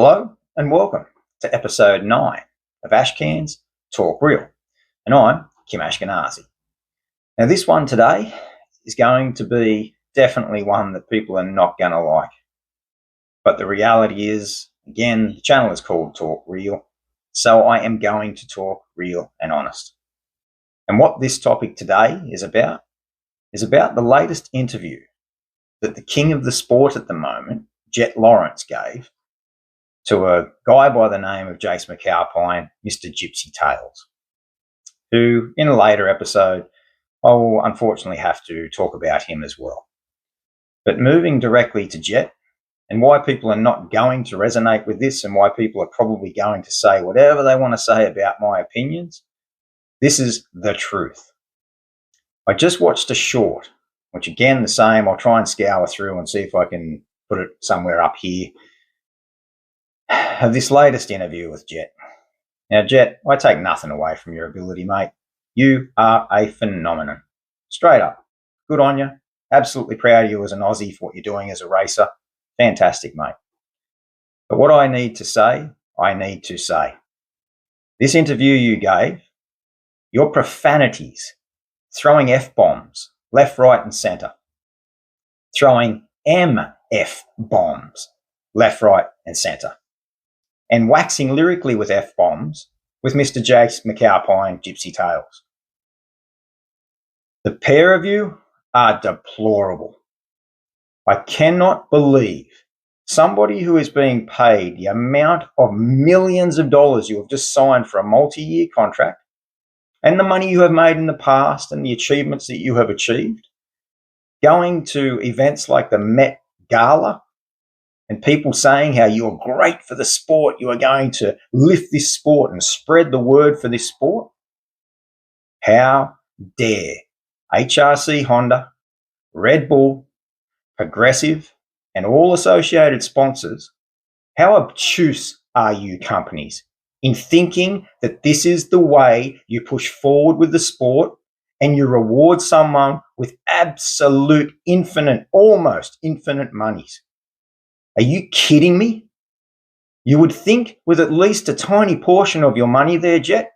Hello and welcome to episode 9 of Ashcan's Talk Real, and I'm Kim Ashkenazi. Now this one today is going to be definitely one that people are not going to like, but the reality is, again, the channel is called Talk Real, so I am going to talk real and honest. And what this topic today is about the latest interview that the king of the sport at the moment, Jett Lawrence, gave to a guy by the name of Jace McAlpine, Mr. Gypsy Tales, who in a later episode I will unfortunately have to talk about him as well. But moving directly to Jett, and why people are not going to resonate with this and why people are probably going to say whatever they want to say about my opinions, this is the truth. I just watched a short, which again, the same, I'll try and scour through and see if I can put it somewhere up here, of this latest interview with Jett. Now, Jett, I take nothing away from your ability, mate. You are a phenomenon. Straight up. Good on you. Absolutely proud of you as an Aussie for what you're doing as a racer. Fantastic, mate. But what I need to say. This interview you gave, your profanities, throwing F-bombs left, right and centre, throwing MF-bombs left, right and centre, and waxing lyrically with F-bombs with Mr. Jace McAlpine, Gypsy Tales. The pair of you are deplorable. I cannot believe somebody who is being paid the amount of millions of dollars you have just signed for a multi-year contract, and the money you have made in the past and the achievements that you have achieved, going to events like the Met Gala, and people saying how you're great for the sport, you are going to lift this sport and spread the word for this sport. How dare HRC Honda, Red Bull, Progressive, and all associated sponsors, how obtuse are you companies in thinking that this is the way you push forward with the sport and you reward someone with absolute almost infinite monies? Are you kidding me? You would think with at least a tiny portion of your money there, Jett,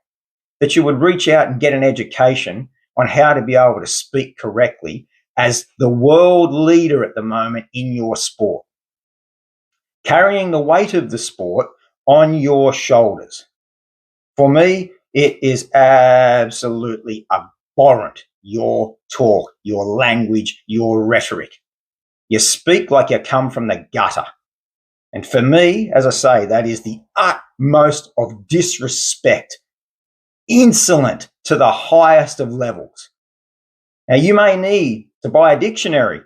that you would reach out and get an education on how to be able to speak correctly as the world leader at the moment in your sport, carrying the weight of the sport on your shoulders. For me, it is absolutely abhorrent, your talk, your language, your rhetoric. You speak like you come from the gutter. And for me, as I say, that is the utmost of disrespect, insolent to the highest of levels. Now, you may need to buy a dictionary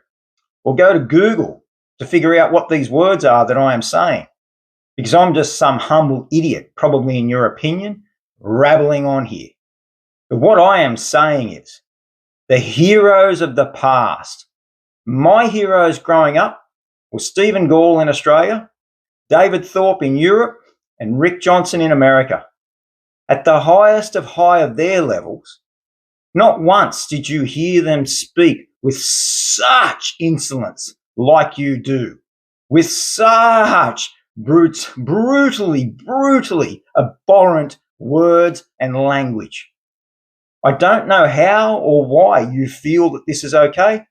or go to Google to figure out what these words are that I am saying, because I'm just some humble idiot, probably in your opinion, rabbling on here. But what I am saying is the heroes of the past, my heroes growing up were Stephen Gall in Australia, David Thorpe in Europe, and Rick Johnson in America. At the highest of high of their levels, not once did you hear them speak with such insolence like you do, with such brutally abhorrent words and language. I don't know how or why you feel that this is okay.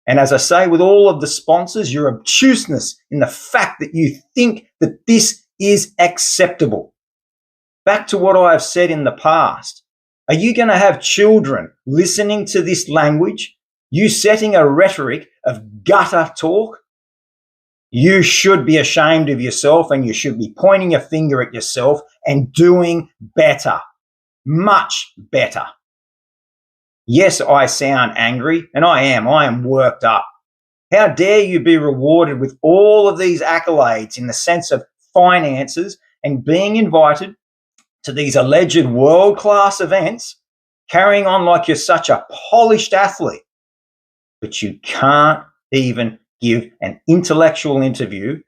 And as I say, with all of the sponsors, your obtuseness in the fact that you think that this is acceptable. Back to what I have said in the past. Are you going to have children listening to this language? You setting a rhetoric of gutter talk? You should be ashamed of yourself, and you should be pointing your finger at yourself and doing better. Much better. Yes, I sound angry, and I am worked up. How dare you be rewarded with all of these accolades in the sense of finances and being invited to these alleged world-class events, carrying on like you're such a polished athlete, but you can't even give an intellectual interview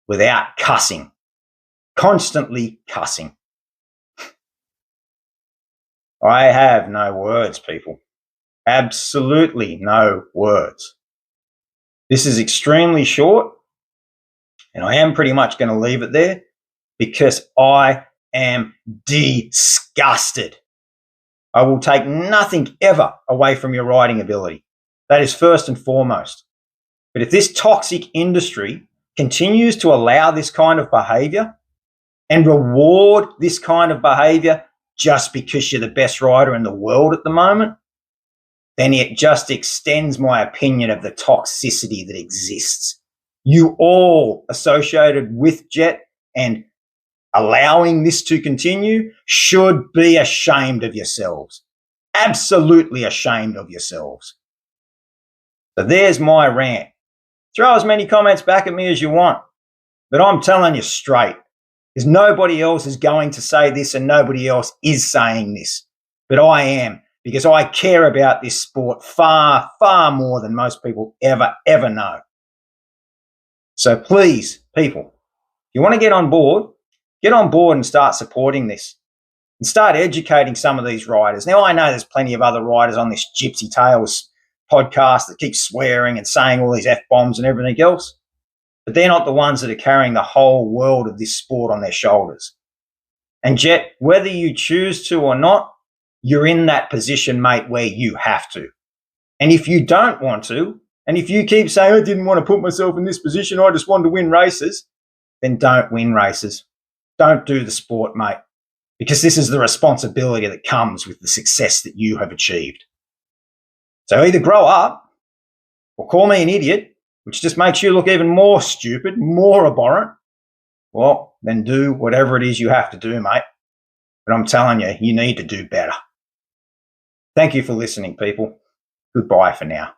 without cussing, constantly cussing. I have no words, people. Absolutely no words. This is extremely short, And I am pretty much going to leave it there because I am disgusted. I will take nothing ever away from your riding ability. That is first and foremost. But if this toxic industry continues to allow this kind of behavior and reward this kind of behavior just because you're the best rider in the world at the moment, then it just extends my opinion of the toxicity that exists. You all associated with Jett and allowing this to continue should be ashamed of yourselves. Absolutely ashamed of yourselves. So there's my rant. Throw as many comments back at me as you want, but I'm telling you straight, because nobody else is going to say this and nobody else is saying this, but I am, because I care about this sport far, far more than most people ever know. So please, people, if you want to get on board and start supporting this and start educating some of these riders. Now, I know there's plenty of other riders on this Gypsy Tales podcast that keep swearing and saying all these F-bombs and everything else, but they're not the ones that are carrying the whole world of this sport on their shoulders. And Jett, whether you choose to or not, you're in that position, mate, where you have to. And if you don't want to, and if you keep saying, I didn't want to put myself in this position, I just wanted to win races, then don't win races. Don't do the sport, mate, because this is the responsibility that comes with the success that you have achieved. So either grow up or call me an idiot, which just makes you look even more stupid, more abhorrent. Well, then do whatever it is you have to do, mate. But I'm telling you, you need to do better. Thank you for listening, people. Goodbye for now.